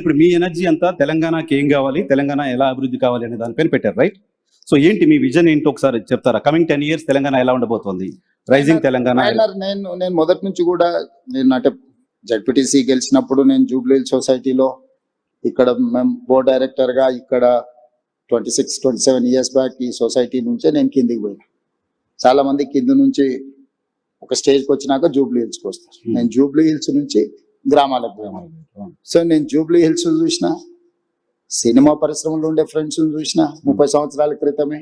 ఇప్పుడు మీ ఎనర్జీ అంతా తెలంగాణకి ఏం కావాలి, తెలంగాణ ఎలా అభివృద్ధి కావాలి అనే దానిపైన పెట్టారు, రైట్? సో ఏంటి మీ విజన్ ఏంటో ఒకసారి చెప్తారా? కమింగ్ 10 years తెలంగాణ ఎలా ఉండబోతోంది? రైజింగ్ తెలంగాణ. నేను మొదటి నుంచి కూడా నేను అంటే జడ్పీటీసీ గెలిచినప్పుడు నేను జూబ్లీ సొసైటీలో ఇక్కడ మేము బోర్డ్ డైరెక్టర్ గా ఇక్కడ 26-27 years బ్యాక్ ఈ సొసైటీ నుంచే నేను కిందికి పోయినా. చాలా మంది కింది నుంచి ఒక స్టేజ్కి వచ్చినాక జూబ్లీ హిల్స్కి వస్తారు. నేను జూబ్లీ హిల్స్ నుంచి గ్రామాలకు సో నేను జూబ్లీ హిల్స్ చూసిన, సినిమా పరిశ్రమలో ఉండే ఫ్రెండ్స్ చూసిన 30 సంవత్సరాల క్రితమే.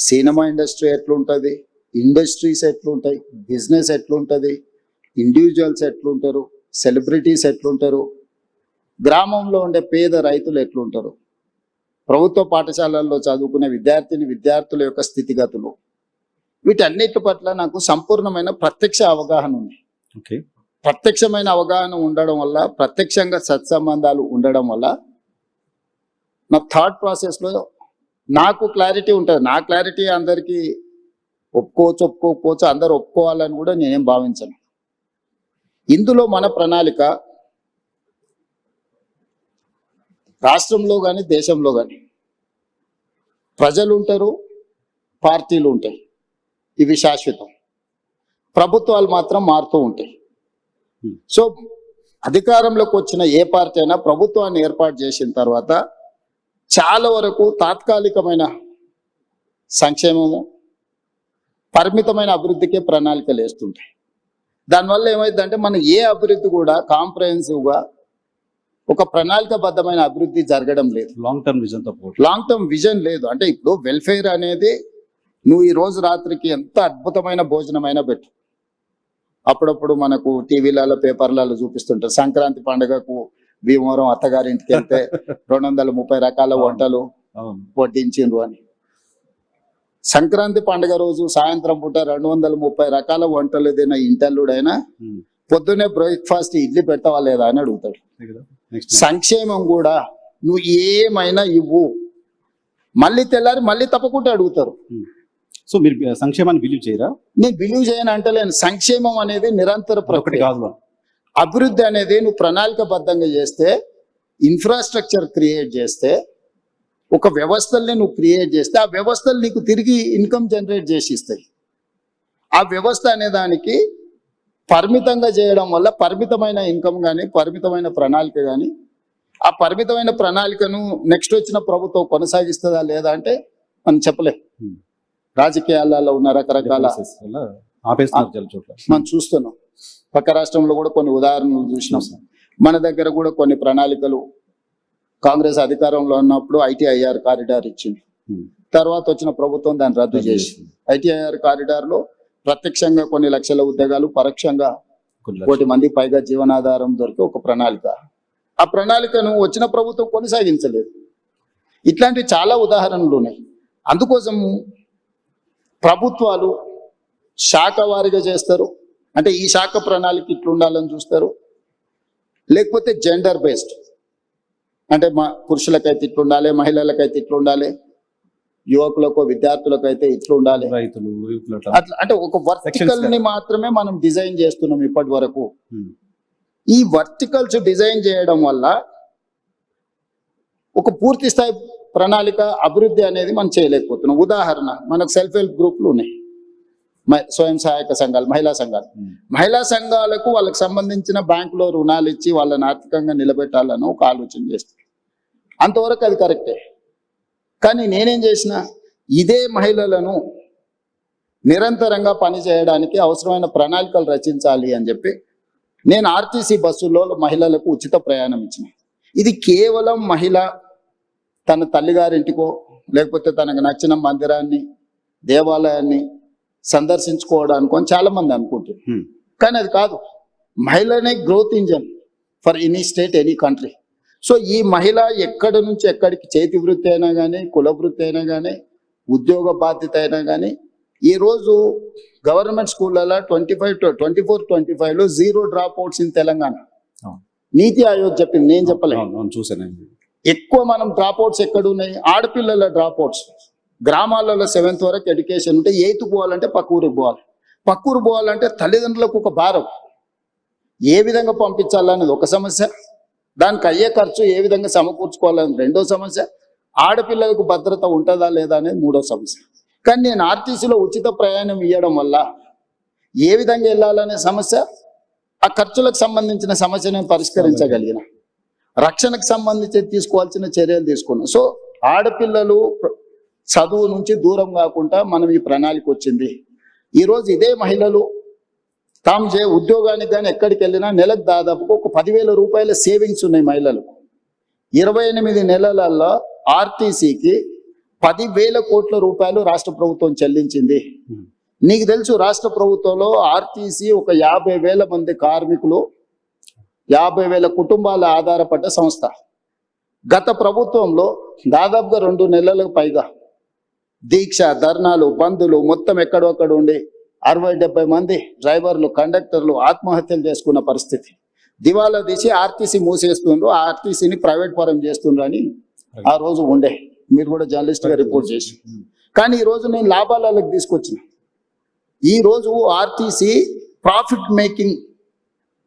సినిమా ఇండస్ట్రీ ఎట్లుంటది, ఇండస్ట్రీస్ ఎట్లుంటాయి, బిజినెస్ ఎట్లుంటది, ఇండివిజువల్స్ ఎట్లుంటారు, సెలబ్రిటీస్ ఎట్లుంటారు, గ్రామంలో ఉండే పేద రైతులు ఎట్లుంటారు, ప్రభుత్వ పాఠశాలల్లో చదువుకునే విద్యార్థుల యొక్క స్థితిగతులు, వీటన్నిటి పట్ల నాకు సంపూర్ణమైన ప్రత్యక్ష అవగాహన ఉంది. ప్రత్యక్షమైన అవగాహన ఉండడం వల్ల, ప్రత్యక్షంగా సత్సంబంధాలు ఉండడం వల్ల నా థాట్ ప్రాసెస్లో నాకు క్లారిటీ ఉంటుంది. నా క్లారిటీ అందరికీ ఒప్పుకోవచ్చు, అందరు ఒప్పుకోవాలని కూడా నేనేం భావించను. ఇందులో మన ప్రణాళిక రాష్ట్రంలో కానీ దేశంలో కానీ ప్రజలు ఉంటారు, పార్టీలు ఉంటాయి, ఇవి శాశ్వతం. ప్రభుత్వాలు మాత్రం మారుతూ ఉంటాయి. సో అధికారంలోకి వచ్చిన ఏ పార్టీ అయినా ప్రభుత్వాన్ని ఏర్పాటు చేసిన తర్వాత చాలా వరకు తాత్కాలికమైన సంక్షేమము, పరిమితమైన అభివృద్ధికే ప్రణాళికలు వేస్తుంటాయి. దానివల్ల ఏమైందంటే మన ఏ అభివృద్ధి కూడా కాంప్రహెన్సివ్గా ఒక ప్రణాళికబద్ధమైన అభివృద్ధి జరగడం లేదు. లాంగ్ టర్మ్ విజన్ లేదు. అంటే ఇప్పుడు వెల్ఫేర్ అనేది నువ్వు ఈ రోజు రాత్రికి ఎంత అద్భుతమైన భోజనమైనా పెట్టు, అప్పుడప్పుడు మనకు టీవీలలో పేపర్లలో చూపిస్తుంటారు సంక్రాంతి పండుగకు భీమవరం అత్తగారింటికి వెళ్తే 230 రకాల వంటలు వడ్డించిండ్రు అని. సంక్రాంతి పండుగ రోజు సాయంత్రం పూట 230 రకాల వంటలు తిన్న ఇంటల్లుడైనా పొద్దున్నే బ్రేక్ఫాస్ట్ ఇడ్లీ పెట్టవా లేదా అని అడుగుతాడు. సంక్షేమం కూడా నువ్వు ఏమైనా ఇవ్వు, మళ్ళీ తెల్లారి మళ్ళీ తప్పకుండా అడుగుతారు. సో మీరు సంక్షేమాన్ని బిలీవ్ చేయరా? నేను బిలీవ్ చేయను అంటలేను. సంక్షేమం అనేది నిరంతర ప్రక్రియ. అభివృద్ధి అనేది నువ్వు ప్రణాళికబద్ధంగా చేస్తే, ఇన్ఫ్రాస్ట్రక్చర్ క్రియేట్ చేస్తే, ఒక వ్యవస్థల్ని నువ్వు క్రియేట్ చేస్తే ఆ వ్యవస్థలు నీకు తిరిగి ఇన్కమ్ జనరేట్ చేసి ఇస్తాయి. ఆ వ్యవస్థ అనే దానికి పరిమితంగా చేయడం వల్ల పరిమితమైన ఇన్కమ్ కానీ, పరిమితమైన ప్రణాళిక కానీ, ఆ పరిమితమైన ప్రణాళికను నెక్స్ట్ వచ్చిన ప్రభుత్వం కొనసాగిస్తుందా లేదా అంటే మనం చెప్పలేం. రాజకీయాలలో ఉన్న రకరకాల మనం చూస్తున్నాం. పక్క రాష్ట్రంలో కూడా కొన్ని ఉదాహరణలు చూసినాం. మన దగ్గర కూడా కొన్ని ప్రణాళికలు కాంగ్రెస్ అధికారంలో ఉన్నప్పుడు ITIR కారిడార్ ఇచ్చింది. తర్వాత వచ్చిన ప్రభుత్వం దాన్ని రద్దు చేసి ITIR కారిడార్ లో ప్రత్యక్షంగా కొన్ని లక్షల ఉద్యోగాలు, పరోక్షంగా 1 కోటి మంది పైగా జీవనాధారం దొరికి ఒక ప్రణాళిక. ఆ ప్రణాళికను వచ్చిన ప్రభుత్వం కొనసాగించలేదు. ఇట్లాంటి చాలా ఉదాహరణలు ఉన్నాయి. అందుకోసం ప్రభుత్వాలు శాఖ వారీగా చేస్తారు. అంటే ఈ శాఖ ప్రణాళిక ఇట్లా ఉండాలని చూస్తారు, లేకపోతే జెండర్ బేస్డ్, అంటే పురుషులకైతే ఇట్లా ఉండాలి, మహిళలకైతే ఇట్లా ఉండాలి, యువకులకు విద్యార్థులకైతే ఇట్లా ఉండాలి, అట్లా అంటే ఒక వర్టికల్ ని మాత్రమే మనం డిజైన్ చేస్తున్నాం ఇప్పటి వరకు. ఈ వర్టికల్స్ డిజైన్ చేయడం వల్ల ఒక పూర్తి స్థాయి ప్రణాళిక అభివృద్ధి అనేది మనం చేయలేకపోతున్నాం. ఉదాహరణ, మనకు సెల్ఫ్ హెల్ప్ గ్రూపులు ఉన్నాయి, స్వయం సహాయక సంఘాలు, మహిళా సంఘాలకు వాళ్ళకి సంబంధించిన బ్యాంకులో రుణాలు ఇచ్చి వాళ్ళని ఆర్థికంగా నిలబెట్టాలని ఒక ఆలోచన చేస్తారు. అంతవరకు అది కరెక్టే. కానీ నేనేం చేసిన, ఇదే మహిళలను నిరంతరంగా పనిచేయడానికి అవసరమైన ప్రణాళికలు రచించాలి అని చెప్పి నేను RTC బస్సుల్లో మహిళలకు ఉచిత ప్రయాణం ఇచ్చిన. ఇది కేవలం మహిళ తన తల్లిగారింటికో లేకపోతే తనకు నచ్చిన మందిరాన్ని, దేవాలయాన్ని సందర్శించుకోవడానికో చాలా మంది అనుకుంటారు. కానీ అది కాదు. మహిళనే growth engine for any state, any country. So ఈ మహిళ ఎక్కడి నుంచి ఎక్కడికి, చేతి వృత్తి అయినా కానీ, కుల వృత్తి అయినా కానీ, ఉద్యోగ బాధ్యత అయినా కానీ, ఈ రోజు గవర్నమెంట్ స్కూళ్ళలో 24-25లో 0 డ్రాప్ అవుట్స్ ఇన్ తెలంగాణ. నీతి ఆయోగ్ చెప్పింది, నేను చెప్పలేదు. ఎక్కువ మనం డ్రాప్ అవుట్స్ ఎక్కడ ఉన్నాయి? ఆడపిల్లల డ్రాప్ అవుట్స్. గ్రామాలలో 7th వరకు ఎడ్యుకేషన్ ఉంటే 8th పోవాలంటే పక్క ఊరికి పోవాలి. పక్క ఊరు పోవాలంటే తల్లిదండ్రులకు ఒక భారం. ఏ విధంగా పంపించాలనేది ఒక సమస్య, దానికి అయ్యే ఖర్చు ఏ విధంగా సమకూర్చుకోవాలని రెండో సమస్య, ఆడపిల్లలకు భద్రత ఉంటుందా లేదా అనేది మూడో సమస్య. కానీ నేను ఆర్టీసీలో ఉచిత ప్రయాణం ఇవ్వడం వల్ల ఏ విధంగా వెళ్ళాలనే సమస్య, ఆ ఖర్చులకు సంబంధించిన సమస్య నేను పరిష్కరించగలిగిన, రక్షణకు సంబంధించి తీసుకోవాల్సిన చర్యలు తీసుకున్నాం. సో ఆడపిల్లలు చదువు నుంచి దూరం కాకుండా మనం ఈ ప్రణాళిక వచ్చింది. ఈరోజు ఇదే మహిళలు తాము ఉద్యోగానికి కానీ ఎక్కడికి వెళ్ళినా నెలకు దాదాపుగా ఒక 10,000 రూపాయల సేవింగ్స్ ఉన్నాయి మహిళలకు. 28 నెలలలో ఆర్టీసీకి 10,000 కోట్ల రూపాయలు రాష్ట్ర ప్రభుత్వం చెల్లించింది. నీకు తెలుసు, రాష్ట్ర ప్రభుత్వంలో ఆర్టీసీ ఒక 50,000 మంది కార్మికులు, 50,000 కుటుంబాల ఆధారపడ్డ సంస్థ. గత ప్రభుత్వంలో దాదాపుగా 2 నెలలకు పైగా దీక్ష, ధర్నాలు, బంధులు మొత్తం ఎక్కడొక్కడ ఉండి 60-70 మంది డ్రైవర్లు, కండక్టర్లు ఆత్మహత్యలు చేసుకున్న పరిస్థితి. దివాలా తీసి ఆర్టీసీ మూసేస్తుండ్రు, ఆర్టీసీని ప్రైవేట్ పరం చేస్తుండ్రు అని ఆ రోజు ఉండే. మీరు కూడా జర్నలిస్ట్ గా రిపోర్ట్ చేసి. కానీ ఈ రోజు నేను లాభాలకు తీసుకొచ్చిన. ఈ రోజు RTC profit making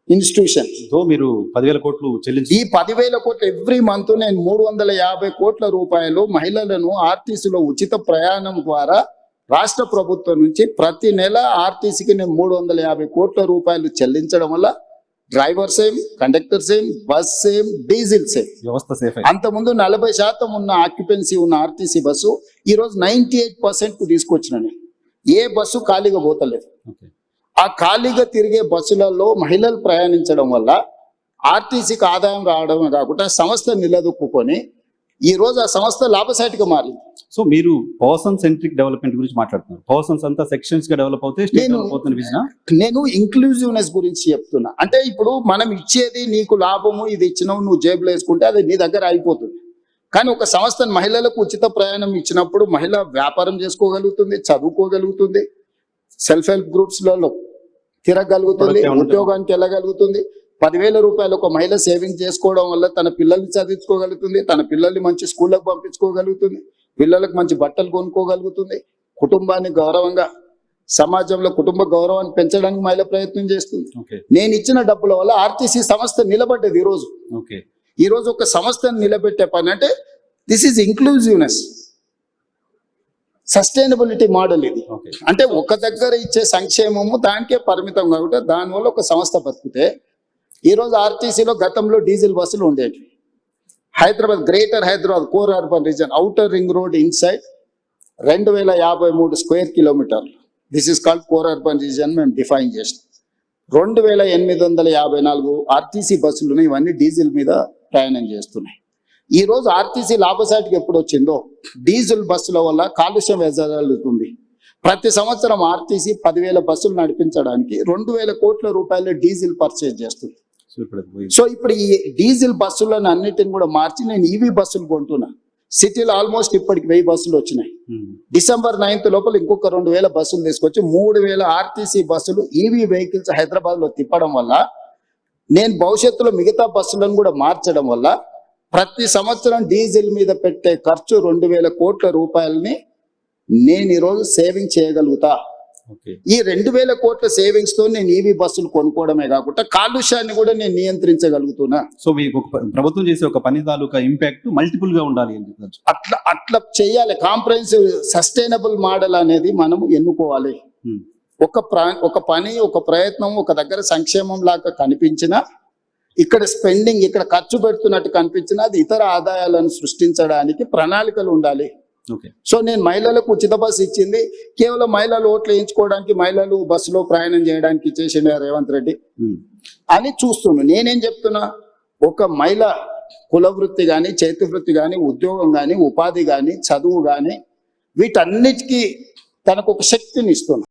institution. So మీరు 10,000 కోట్లు చెల్లించి, ఈ 10,000 కోట్లు ఎవ్రీ మంత్ నేను 350 కోట్ల రూపాయలు మహిళలను ఆర్టీసీలో ఉచిత ప్రయాణం ద్వారా రాష్ట్ర ప్రభుత్వం నుంచి ప్రతి నెల ఆర్టీసీకి నేను 350 కోట్ల రూపాయలు చెల్లించడం వల్ల driver same, conductor same, bus same, diesel same, వ్యవస్థ సేఫ్. అంతకుముందు 40% ఉన్న ఆక్యుపెన్సీ ఉన్న ఆర్టీసీ బస్సు ఈ రోజు 98% కు తీసుకొచ్చిన. ఏ బస్సు ఖాళీగా పోతలేదు. ఆ ఖాళీగా తిరిగే బస్సులలో మహిళలు ప్రయాణించడం వల్ల ఆర్టీసీకి ఆదాయం రావడమే కాకుండా సంస్థ నిలదొక్కుని ఈ రోజు ఆ సంస్థ లాభసాటిగా మారింది. సో మీరు పర్సన్ సెంట్రిక్ డెవలప్మెంట్ గురించి మాట్లాడుతున్నారు. పర్సన్స్ అంతా సెక్షన్స్ గా డెవలప్ అవుతే స్టేట్ డెవలప్ అవుతున్న విజన్. నేను ఇంక్లూజివ్నెస్ గురించి చెప్తున్నా. అంటే ఇప్పుడు మనం ఇచ్చేది నీకు లాభము, ఇది ఇచ్చినావు నువ్వు జేబులో వేసుకుంటే అది నీ దగ్గర అయిపోతుంది. కానీ ఒక సంస్థ మహిళలకు ఉచిత ప్రయాణం ఇచ్చినప్పుడు మహిళ వ్యాపారం చేసుకోగలుగుతుంది, చదువుకోగలుగుతుంది, సెల్ఫ్ హెల్ప్ గ్రూప్స్ లలో తిరగలుగుతుంది, ఉద్యోగానికి వెళ్ళగలుగుతుంది. 10,000 రూపాయలు ఒక మహిళ సేవింగ్ చేసుకోవడం వల్ల తన పిల్లల్ని చదివించుకోగలుగుతుంది, తన పిల్లల్ని మంచి స్కూళ్ళకు పంపించుకోగలుగుతుంది, పిల్లలకు మంచి బట్టలు కొనుక్కోగలుగుతుంది, కుటుంబాన్ని గౌరవంగా, సమాజంలో కుటుంబ గౌరవాన్ని పెంచడానికి మహిళ ప్రయత్నం చేస్తుంది. నేను ఇచ్చిన డబ్బుల వల్ల ఆర్టీసీ సంస్థ నిలబడ్డది. ఈ రోజు ఒక సంస్థను నిలబెట్టే పని అంటే this is inclusiveness, sustainability model ఇది. అంటే ఒక దగ్గర ఇచ్చే సంక్షేమము దానికే పరిమితం కాబట్టి దానివల్ల ఒక సంస్థ బతికితే. ఈ రోజు ఆర్టీసీలో గతంలో డీజిల్ బస్సులు ఉండేవి. Hyderabad, greater Hyderabad core urban region, outer ring road inside 2,053 square కిలోమీటర్లు. This is called core urban region. మేము డిఫైన్ చేసినాం. 2,854 ఆర్టీసీ బస్సులు ఉన్నాయి. ఇవన్నీ డీజిల్ మీద ప్రయాణం చేస్తున్నాయి. ఈ రోజు ఆర్టీసీ లాభసాటికి ఎప్పుడు వచ్చిందో డీజిల్ బస్సుల వల్ల కాలుష్యం వెదజల్లుతుంది. ప్రతి సంవత్సరం ఆర్టీసీ 10,000 బస్సులు నడిపించడానికి 2,000 కోట్ల రూపాయల డీజిల్ పర్చేజ్ చేస్తుంది. సో ఇప్పుడు ఈ డీజిల్ బస్సులను అన్నిటిని కూడా మార్చి నేను ఈవీ బస్సులు కొంటున్నా. సిటీలో ఆల్మోస్ట్ ఇప్పటికి 1000 బస్సులు వచ్చినాయి. డిసెంబర్ 9th లోపల ఇంకొక 2,000 బస్సులు తీసుకొచ్చి 3,000 ఆర్టీసీ బస్సులు ఈవీ వెహికల్స్ హైదరాబాద్ లో తిప్పడం వల్ల, నేను భవిష్యత్తులో మిగతా బస్సులను కూడా మార్చడం వల్ల ప్రతి సంవత్సరం డీజిల్ మీద పెట్టే ఖర్చు 2,000 కోట్ల రూపాయలని నేను ఈరోజు సేవింగ్ చేయగలుగుతా. ఈ 2,000 కోట్ల సేవింగ్స్ తో నేను ఈవీ బస్సులు కొనుక్కోవడమే కాకుండా కాలుష్యాన్ని కూడా నేను నియంత్రించగలుగుతున్నా. సో మీకు ప్రభుత్వం చేసే ఒక పని తాలూకా ఇంపాక్ట్ మల్టిపుల్ గా ఉండాలి అని చెప్పచ్చు. అట్లా చేయాలి. కాంప్రహెన్సివ్ సస్టైనబుల్ మోడల్ అనేది మనం ఎన్నుకోవాలి. ఒక పని, ఒక ప్రయత్నం ఒక దగ్గర సంక్షేమం లాగా కనిపించినా, ఇక్కడ స్పెండింగ్, ఇక్కడ ఖర్చు పెడుతున్నట్టు కనిపించినా అది ఇతర ఆదాయాలను సృష్టించడానికి ప్రణాళికలు ఉండాలి. సో నేను మహిళలకు ఉచిత బస్సు ఇచ్చింది కేవలం మహిళలు ఓట్లు వేయించుకోవడానికి, మహిళలు బస్సులో ప్రయాణం చేయడానికి ఇచ్చేసిండు రేవంత్ రెడ్డి అని చూస్తున్నా. నేనేం చెప్తున్నా, ఒక మహిళ కుల వృత్తి కానీ, చేతి వృత్తి కానీ, ఉద్యోగం కానీ, ఉపాధి కానీ, చదువు కానీ, వీటన్నిటికీ తనకు ఒక శక్తిని ఇస్తున్నా.